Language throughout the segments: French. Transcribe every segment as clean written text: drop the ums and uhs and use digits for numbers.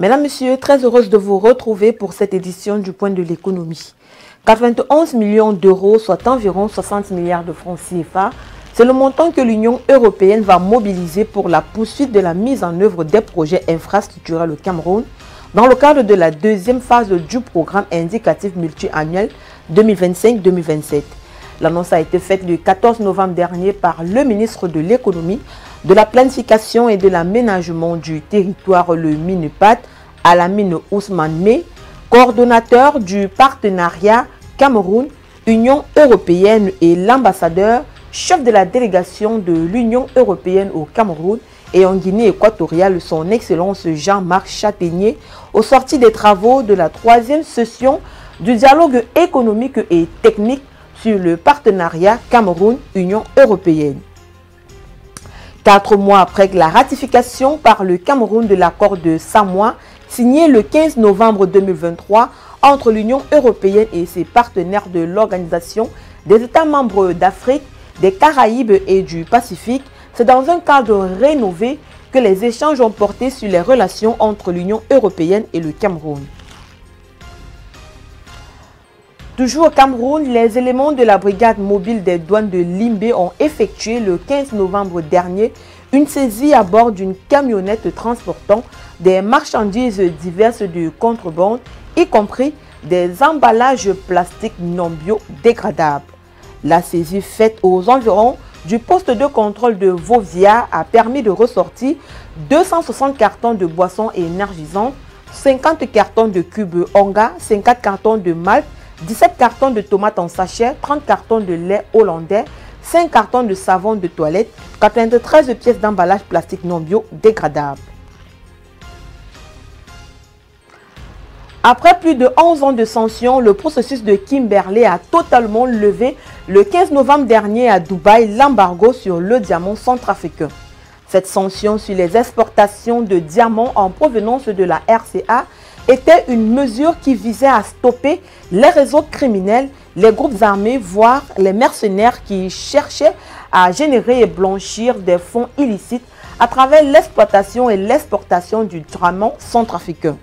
Mesdames, Messieurs, très heureuse de vous retrouver pour cette édition du Point de l'économie. 91 millions d'euros, soit environ 60 milliards de francs CFA, c'est le montant que l'Union européenne va mobiliser pour la poursuite de la mise en œuvre des projets infrastructurels au Cameroun dans le cadre de la deuxième phase du programme indicatif multi-annuel 2025-2027. L'annonce a été faite le 14 novembre dernier par le ministre de l'économie, de la planification et de l'aménagement du territoire, le MINUPAT, Alamine Ousmane Mey, coordonnateur du partenariat Cameroun-Union européenne et l'ambassadeur, chef de la délégation de l'Union européenne au Cameroun et en Guinée équatoriale, son Excellence Jean-Marc Chataignier, au sorti des travaux de la troisième session du dialogue économique et technique sur le partenariat Cameroun-Union européenne. 4 mois après la ratification par le Cameroun de l'accord de Samoa, signé le 15 novembre 2023 entre l'Union européenne et ses partenaires de l'Organisation des États membres d'Afrique, des Caraïbes et du Pacifique, c'est dans un cadre rénové que les échanges ont porté sur les relations entre l'Union européenne et le Cameroun. Toujours au Cameroun, les éléments de la brigade mobile des douanes de Limbé ont effectué le 15 novembre dernier une saisie à bord d'une camionnette transportant des marchandises diverses de contrebande, y compris des emballages plastiques non biodégradables. La saisie faite aux environs du poste de contrôle de Vauvia a permis de ressortir 260 cartons de boissons énergisantes, 50 cartons de cubes Onga, 50 cartons de malt, 17 cartons de tomates en sachet, 30 cartons de lait hollandais, 5 cartons de savon de toilette, 93 pièces d'emballage plastique non biodégradable. Après plus de 11 ans de sanctions, le processus de Kimberley a totalement levé le 15 novembre dernier à Dubaï l'embargo sur le diamant centrafricain. Cette sanction sur les exportations de diamants en provenance de la RCA était une mesure qui visait à stopper les réseaux criminels, les groupes armés, voire les mercenaires qui cherchaient à générer et blanchir des fonds illicites à travers l'exploitation et l'exportation du diamant centrafricain.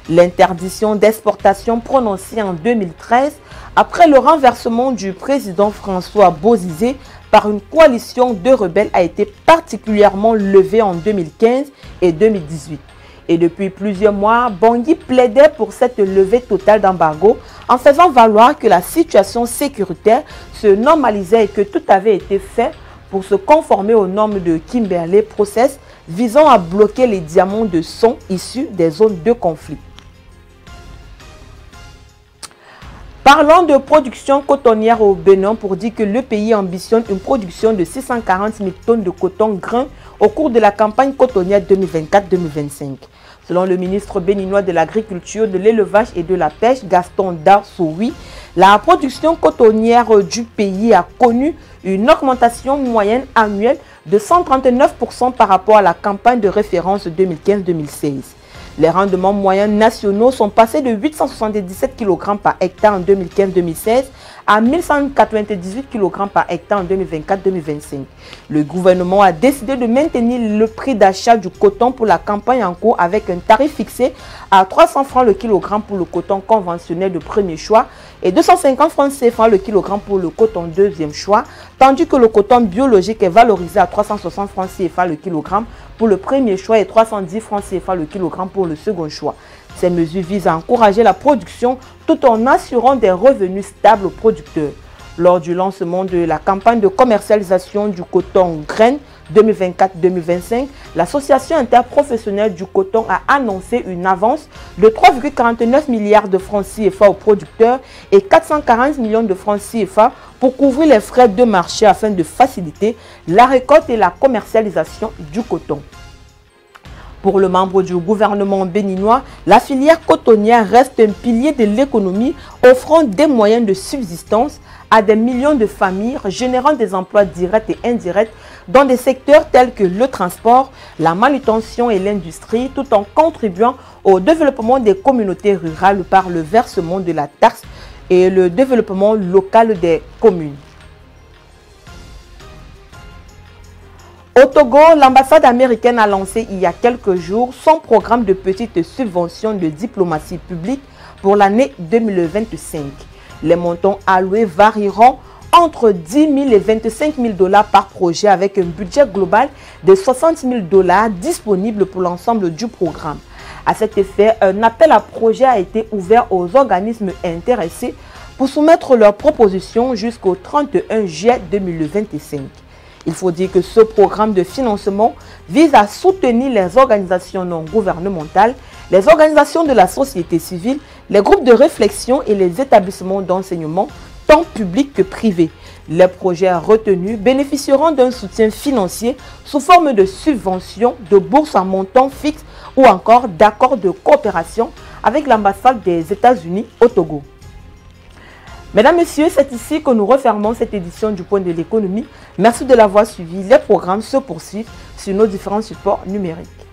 L'interdiction d'exportation prononcée en 2013 après le renversement du président François Bozizé par une coalition de rebelles a été particulièrement levée en 2015 et 2018. Et depuis plusieurs mois, Bangui plaidait pour cette levée totale d'embargo en faisant valoir que la situation sécuritaire se normalisait et que tout avait été fait pour se conformer aux normes de Kimberley Process visant à bloquer les diamants de son issus des zones de conflit. Parlons de production cotonnière au Bénin pour dire que le pays ambitionne une production de 640 000 tonnes de coton grain au cours de la campagne cotonnière 2024-2025. Selon le ministre béninois de l'Agriculture, de l'Élevage et de la Pêche, Gaston Darsoui, la production cotonnière du pays a connu une augmentation moyenne annuelle de 139% par rapport à la campagne de référence 2015-2016. Les rendements moyens nationaux sont passés de 877 kg par hectare en 2015-2016 à 1198 kg par hectare en 2024-2025. Le gouvernement a décidé de maintenir le prix d'achat du coton pour la campagne en cours avec un tarif fixé à 300 francs le kilogramme pour le coton conventionnel de premier choix et 250 francs CFA le kilogramme pour le coton deuxième choix, tandis que le coton biologique est valorisé à 360 francs CFA le kilogramme pour le premier choix et 310 francs CFA le kilogramme pour le second choix. Ces mesures visent à encourager la production tout en assurant des revenus stables aux producteurs. Lors du lancement de la campagne de commercialisation du coton grain 2024-2025, l'Association interprofessionnelle du coton a annoncé une avance de 3,49 milliards de francs CFA aux producteurs et 440 millions de francs CFA pour couvrir les frais de marché afin de faciliter la récolte et la commercialisation du coton. Pour le membre du gouvernement béninois, la filière cotonnière reste un pilier de l'économie offrant des moyens de subsistance à des millions de familles, générant des emplois directs et indirects dans des secteurs tels que le transport, la manutention et l'industrie, tout en contribuant au développement des communautés rurales par le versement de la taxe et le développement local des communes. Au Togo, l'ambassade américaine a lancé il y a quelques jours son programme de petite subvention de diplomatie publique pour l'année 2025. Les montants alloués varieront entre 10 000 et 25 000 $ par projet avec un budget global de 60 000 $ disponible pour l'ensemble du programme. À cet effet, un appel à projet a été ouvert aux organismes intéressés pour soumettre leurs propositions jusqu'au 31 juillet 2025. Il faut dire que ce programme de financement vise à soutenir les organisations non gouvernementales, les organisations de la société civile, les groupes de réflexion et les établissements d'enseignement, tant publics que privés. Les projets retenus bénéficieront d'un soutien financier sous forme de subventions, de bourses à montant fixe ou encore d'accords de coopération avec l'ambassade des États-Unis au Togo. Mesdames, Messieurs, c'est ici que nous refermons cette édition du Point de l'économie. Merci de l'avoir suivi. Les programmes se poursuivent sur nos différents supports numériques.